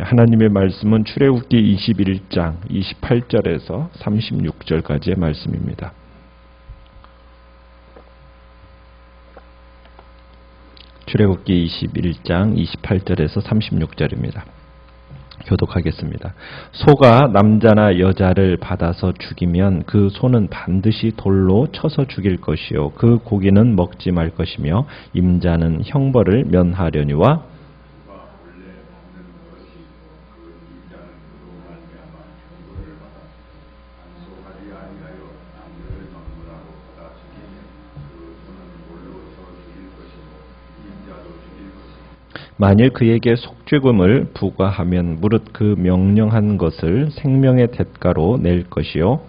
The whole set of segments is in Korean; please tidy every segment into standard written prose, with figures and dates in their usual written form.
하나님의 말씀은 출애굽기 21장 28절에서 36절까지의 말씀입니다. 출애굽기 21장 28절에서 36절입니다. 교독하겠습니다. 소가 남자나 여자를 받아서 죽이면 그 소는 반드시 돌로 쳐서 죽일 것이요 그 고기는 먹지 말 것이며 임자는 형벌을 면하려니와 만일 그에게 속죄금을 부과하면 무릇 그 명령한 것을 생명의 대가로 낼 것이요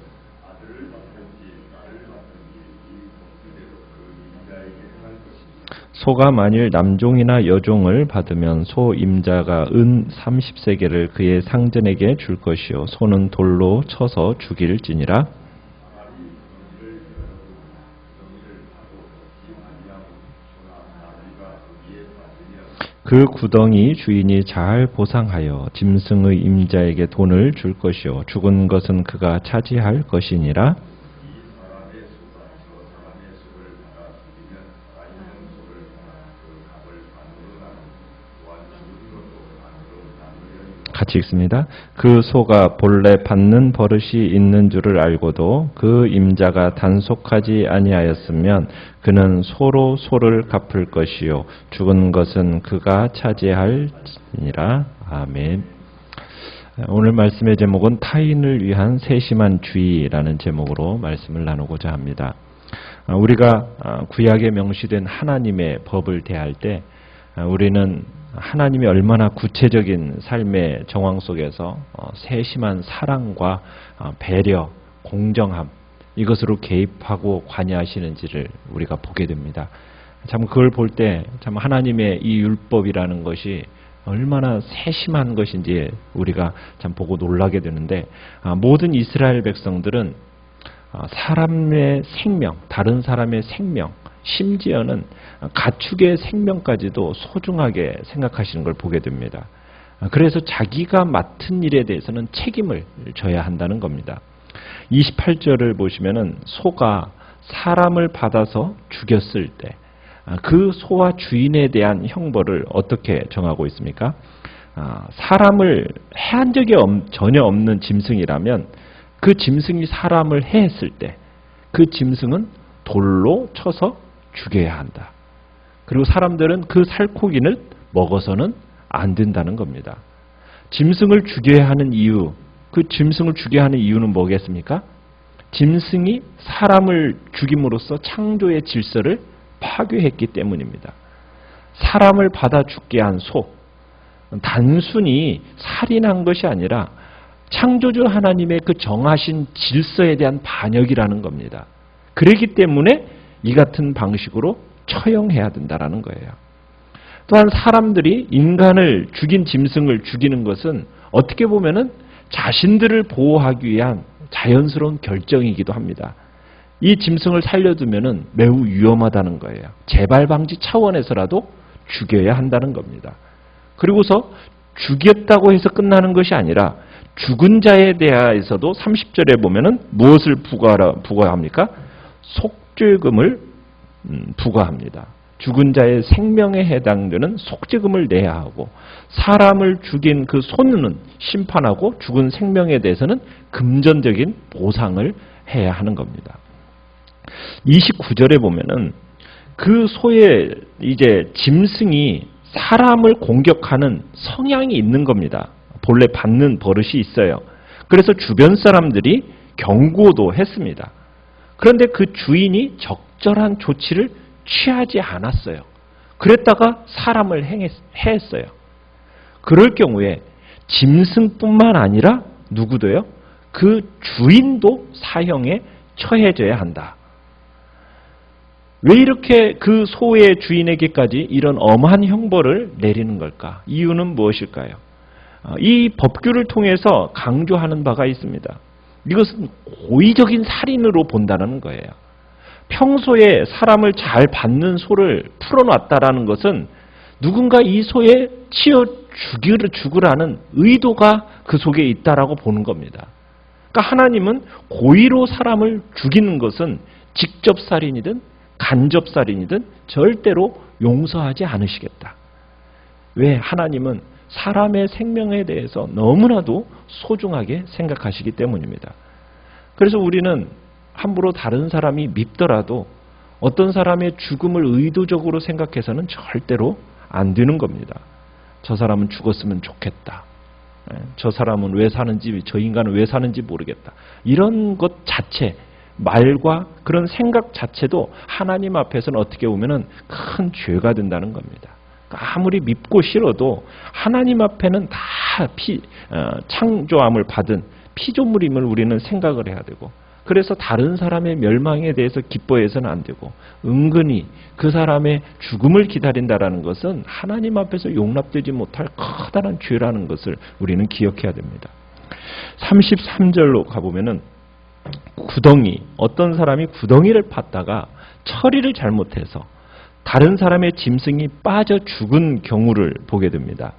소가 만일 남종이나 여종을 받으면 소 임자가 은 30세겔을 그의 상전에게 줄 것이요 소는 돌로 쳐서 죽일지니라. 그 구덩이 주인이 잘 보상하여 짐승의 임자에게 돈을 줄 것이요 죽은 것은 그가 차지할 것이니라. 같이 읽습니다. 그 소가 본래 받는 버릇이 있는 줄을 알고도 그 임자가 단속하지 아니하였으면 그는 소로 소를 갚을 것이요 죽은 것은 그가 차지할지니라. 아멘. 오늘 말씀의 제목은 타인을 위한 세심한 주의라는 제목으로 말씀을 나누고자 합니다. 우리가 구약에 명시된 하나님의 법을 대할 때 우리는 하나님이 얼마나 구체적인 삶의 정황 속에서 세심한 사랑과 배려, 공정함 이것으로 개입하고 관여하시는지를 우리가 보게 됩니다. 참 그걸 볼 때 참 하나님의 이 율법이라는 것이 얼마나 세심한 것인지 우리가 참 보고 놀라게 되는데 모든 이스라엘 백성들은 사람의 생명, 다른 사람의 생명, 심지어는 가축의 생명까지도 소중하게 생각하시는 걸 보게 됩니다. 그래서 자기가 맡은 일에 대해서는 책임을 져야 한다는 겁니다. 28절을 보시면은 소가 사람을 받아서 죽였을 때 그 소와 주인에 대한 형벌을 어떻게 정하고 있습니까? 사람을 해한 적이 전혀 없는 짐승이라면 그 짐승이 사람을 해했을 때 그 짐승은 돌로 쳐서 죽여야 한다. 그리고 사람들은 그 살코기를 먹어서는 안 된다는 겁니다. 짐승을 죽여야 하는 이유, 그 짐승을 죽여야 하는 이유는 뭐겠습니까? 짐승이 사람을 죽임으로써 창조의 질서를 파괴했기 때문입니다. 사람을 받아 죽게 한 소, 단순히 살인한 것이 아니라 창조주 하나님의 그 정하신 질서에 대한 반역이라는 겁니다. 그렇기 때문에 이 같은 방식으로 처형해야 된다는 거예요. 또한 사람들이 인간을 죽인 짐승을 죽이는 것은 어떻게 보면은 자신들을 보호하기 위한 자연스러운 결정이기도 합니다. 이 짐승을 살려두면은 매우 위험하다는 거예요. 재발 방지 차원에서라도 죽여야 한다는 겁니다. 그리고서 죽였다고 해서 끝나는 것이 아니라 죽은 자에 대해서도 30절에 보면은 무엇을 부과합니까? 속죄금을 부과합니다. 죽은 자의 생명에 해당되는 속죄금을 내야 하고 사람을 죽인 그 소는 심판하고 죽은 생명에 대해서는 금전적인 보상을 해야 하는 겁니다. 29절에 보면은 그 소의 이제 짐승이 사람을 공격하는 성향이 있는 겁니다. 본래 받는 버릇이 있어요. 그래서 주변 사람들이 경고도 했습니다. 그런데 그 주인이 적절한 조치를 취하지 않았어요. 그랬다가 사람을 해했어요. 그럴 경우에 짐승뿐만 아니라 누구도요? 그 주인도 사형에 처해져야 한다. 왜 이렇게 그 소의 주인에게까지 이런 엄한 형벌을 내리는 걸까? 이유는 무엇일까요? 이 법규를 통해서 강조하는 바가 있습니다. 이것은 고의적인 살인으로 본다는 거예요. 평소에 사람을 잘 받는 소를 풀어놨다라는 것은 누군가 이 소에 치여 죽으라는 의도가 그 속에 있다라고 보는 겁니다. 그러니까 하나님은 고의로 사람을 죽이는 것은 직접 살인이든 간접 살인이든 절대로 용서하지 않으시겠다. 왜? 하나님은 사람의 생명에 대해서 너무나도 소중하게 생각하시기 때문입니다. 그래서 우리는 함부로 다른 사람이 밉더라도 어떤 사람의 죽음을 의도적으로 생각해서는 절대로 안 되는 겁니다. 저 사람은 죽었으면 좋겠다. 저 사람은 왜 사는지, 저 인간은 왜 사는지 모르겠다. 이런 것 자체, 말과 그런 생각 자체도 하나님 앞에서는 어떻게 보면은 큰 죄가 된다는 겁니다. 아무리 밉고 싫어도 하나님 앞에는 다 창조함을 받은 피조물임을 우리는 생각을 해야 되고, 그래서 다른 사람의 멸망에 대해서 기뻐해서는 안 되고, 은근히 그 사람의 죽음을 기다린다라는 것은 하나님 앞에서 용납되지 못할 커다란 죄라는 것을 우리는 기억해야 됩니다. 33절로 가보면은 어떤 사람이 구덩이를 팠다가 처리를 잘못해서 다른 사람의 짐승이 빠져 죽은 경우를 보게 됩니다.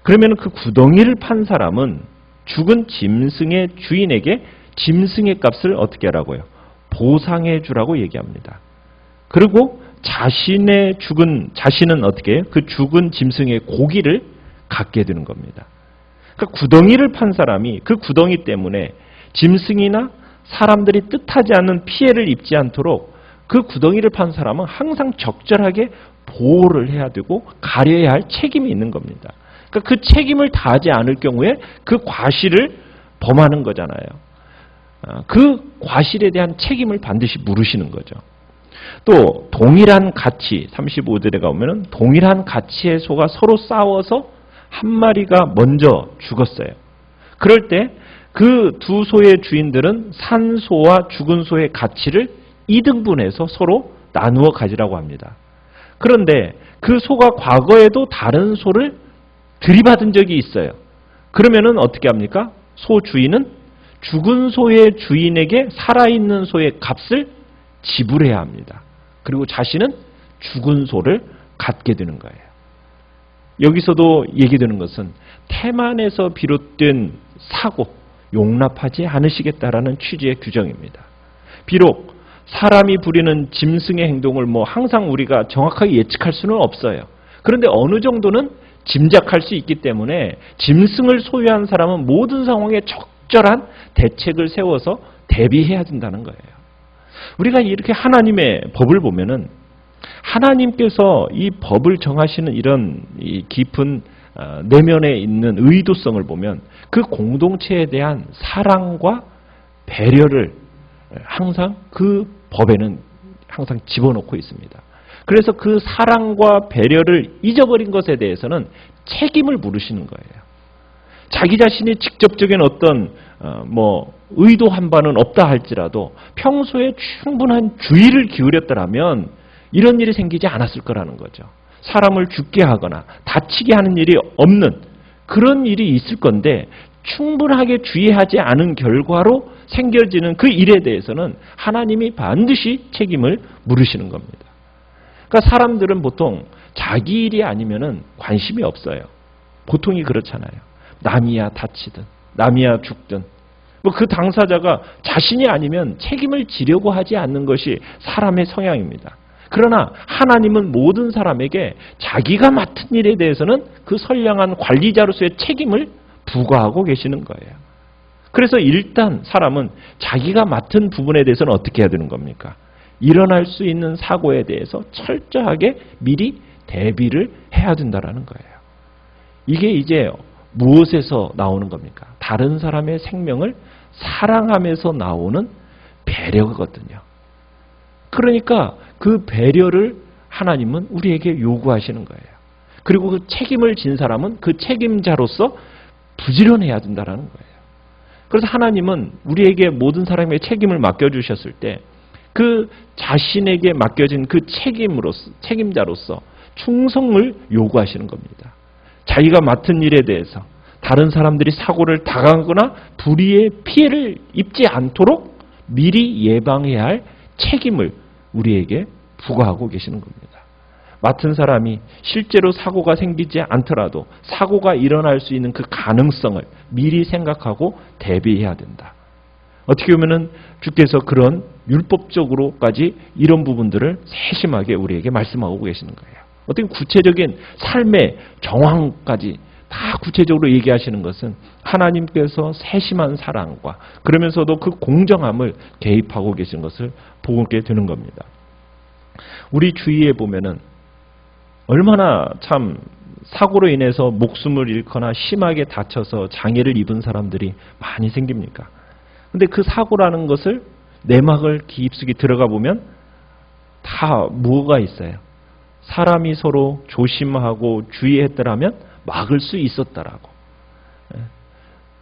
그러면 그 구덩이를 판 사람은 죽은 짐승의 주인에게 짐승의 값을 어떻게 하라고요? 보상해 주라고 얘기합니다. 그리고 자신은 어떻게 해요? 그 죽은 짐승의 고기를 갖게 되는 겁니다. 그러니까 구덩이를 판 사람이 그 구덩이 때문에 짐승이나 사람들이 뜻하지 않는 피해를 입지 않도록 그 구덩이를 판 사람은 항상 적절하게 보호를 해야 되고 가려야 할 책임이 있는 겁니다. 그러니까 그 책임을 다하지 않을 경우에 그 과실을 범하는 거잖아요. 그 과실에 대한 책임을 반드시 물으시는 거죠. 또 동일한 가치, 35절에 가보면 동일한 가치의 소가 서로 싸워서 한 마리가 먼저 죽었어요. 그럴 때 그 두 소의 주인들은 산 소와 죽은 소의 가치를 2등분해서 서로 나누어 가지라고 합니다. 그런데 그 소가 과거에도 다른 소를 들이받은 적이 있어요. 그러면은 어떻게 합니까? 소 주인은 죽은 소의 주인에게 살아있는 소의 값을 지불해야 합니다. 그리고 자신은 죽은 소를 갖게 되는 거예요. 여기서도 얘기되는 것은 태만에서 비롯된 사고, 용납하지 않으시겠다라는 취지의 규정입니다. 비록 사람이 부리는 짐승의 행동을 항상 우리가 정확하게 예측할 수는 없어요. 그런데 어느 정도는 짐작할 수 있기 때문에 짐승을 소유한 사람은 모든 상황에 적절한 대책을 세워서 대비해야 된다는 거예요. 우리가 이렇게 하나님의 법을 보면은 하나님께서 이 법을 정하시는 이런 이 깊은 내면에 있는 의도성을 보면 그 공동체에 대한 사랑과 배려를 항상 그 법에는 항상 집어넣고 있습니다. 그래서 그 사랑과 배려를 잊어버린 것에 대해서는 책임을 물으시는 거예요. 자기 자신이 직접적인 어떤 의도한 바는 없다 할지라도 평소에 충분한 주의를 기울였더라면 이런 일이 생기지 않았을 거라는 거죠. 사람을 죽게 하거나 다치게 하는 일이 없는 그런 일이 있을 건데 충분하게 주의하지 않은 결과로 생겨지는 그 일에 대해서는 하나님이 반드시 책임을 물으시는 겁니다. 그러니까 사람들은 보통 자기 일이 아니면은 관심이 없어요. 보통이 그렇잖아요. 남이야 다치든 남이야 죽든 그 당사자가 자신이 아니면 책임을 지려고 하지 않는 것이 사람의 성향입니다. 그러나 하나님은 모든 사람에게 자기가 맡은 일에 대해서는 그 선량한 관리자로서의 책임을 부과하고 계시는 거예요. 그래서 일단 사람은 자기가 맡은 부분에 대해서는 어떻게 해야 되는 겁니까? 일어날 수 있는 사고에 대해서 철저하게 미리 대비를 해야 된다는 거예요. 이게 이제 무엇에서 나오는 겁니까? 다른 사람의 생명을 사랑하면서 나오는 배려거든요. 그러니까 그 배려를 하나님은 우리에게 요구하시는 거예요. 그리고 그 책임을 진 사람은 그 책임자로서 부지런해야 된다는 거예요. 그래서 하나님은 우리에게 모든 사람의 책임을 맡겨주셨을 때 그 자신에게 맡겨진 그 책임자로서 충성을 요구하시는 겁니다. 자기가 맡은 일에 대해서 다른 사람들이 사고를 당하거나 불의의 피해를 입지 않도록 미리 예방해야 할 책임을 우리에게 부과하고 계시는 겁니다. 맡은 사람이 실제로 사고가 생기지 않더라도 사고가 일어날 수 있는 그 가능성을 미리 생각하고 대비해야 된다. 어떻게 보면은 주께서 그런 율법적으로까지 이런 부분들을 세심하게 우리에게 말씀하고 계시는 거예요. 어떻게 구체적인 삶의 정황까지 다 구체적으로 얘기하시는 것은 하나님께서 세심한 사랑과 그러면서도 그 공정함을 개입하고 계신 것을 보게 되는 겁니다. 우리 주위에 보면은 얼마나 참 사고로 인해서 목숨을 잃거나 심하게 다쳐서 장애를 입은 사람들이 많이 생깁니까? 근데 그 사고라는 것을 내막을 깊숙이 들어가 보면 다 뭐가 있어요? 사람이 서로 조심하고 주의했더라면 막을 수 있었다라고.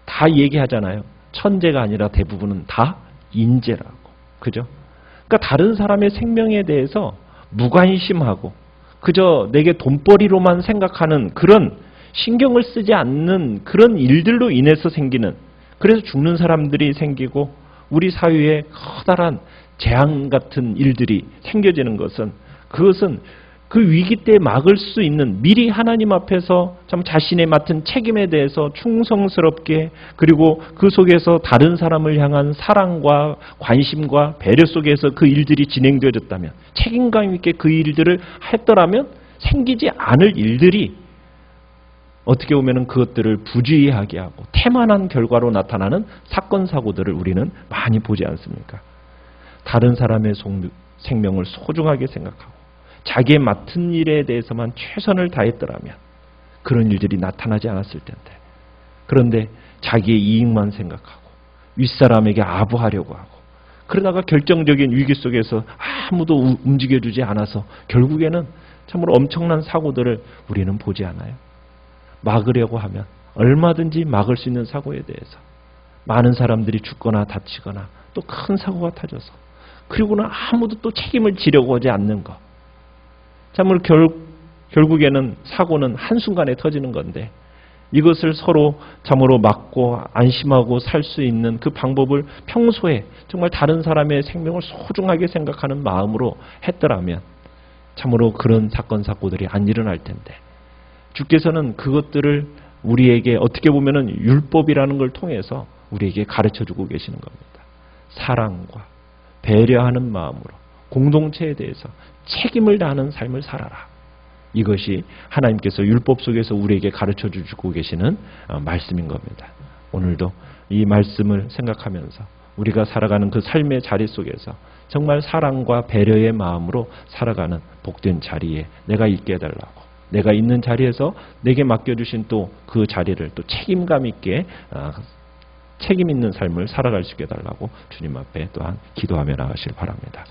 다 얘기하잖아요. 천재가 아니라 대부분은 다 인재라고. 그죠? 그러니까 다른 사람의 생명에 대해서 무관심하고 그저 내게 돈벌이로만 생각하는 그런 신경을 쓰지 않는 그런 일들로 인해서 생기는, 그래서 죽는 사람들이 생기고 우리 사회에 커다란 재앙 같은 일들이 생겨지는 것은, 그것은 그 위기 때 막을 수 있는 미리 하나님 앞에서 참 자신의 맡은 책임에 대해서 충성스럽게, 그리고 그 속에서 다른 사람을 향한 사랑과 관심과 배려 속에서 그 일들이 진행되어졌다면, 책임감 있게 그 일들을 했더라면 생기지 않을 일들이 어떻게 보면 그것들을 부주의하게 하고 태만한 결과로 나타나는 사건 사고들을 우리는 많이 보지 않습니까? 다른 사람의 생명을 소중하게 생각하고 자기의 맡은 일에 대해서만 최선을 다했더라면 그런 일들이 나타나지 않았을 텐데, 그런데 자기의 이익만 생각하고 윗사람에게 아부하려고 하고 그러다가 결정적인 위기 속에서 아무도 움직여주지 않아서 결국에는 참으로 엄청난 사고들을 우리는 보지 않아요. 막으려고 하면 얼마든지 막을 수 있는 사고에 대해서 많은 사람들이 죽거나 다치거나 또 큰 사고가 터져서, 그리고는 아무도 또 책임을 지려고 하지 않는 것. 참으로 결국에는 사고는 한순간에 터지는 건데, 이것을 서로 참으로 막고 안심하고 살 수 있는 그 방법을 평소에 정말 다른 사람의 생명을 소중하게 생각하는 마음으로 했더라면 참으로 그런 사건 사고들이 안 일어날 텐데, 주께서는 그것들을 우리에게 어떻게 보면은 율법이라는 걸 통해서 우리에게 가르쳐주고 계시는 겁니다. 사랑과 배려하는 마음으로 공동체에 대해서 책임을 다하는 삶을 살아라. 이것이 하나님께서 율법 속에서 우리에게 가르쳐주고 계시는 말씀인 겁니다. 오늘도 이 말씀을 생각하면서 우리가 살아가는 그 삶의 자리 속에서 정말 사랑과 배려의 마음으로 살아가는 복된 자리에 내가 있게 해달라고, 내가 있는 자리에서 내게 맡겨주신 또 그 자리를 또 책임감 있게 책임 있는 삶을 살아갈 수 있게 해달라고 주님 앞에 또한 기도하며 나가시길 바랍니다.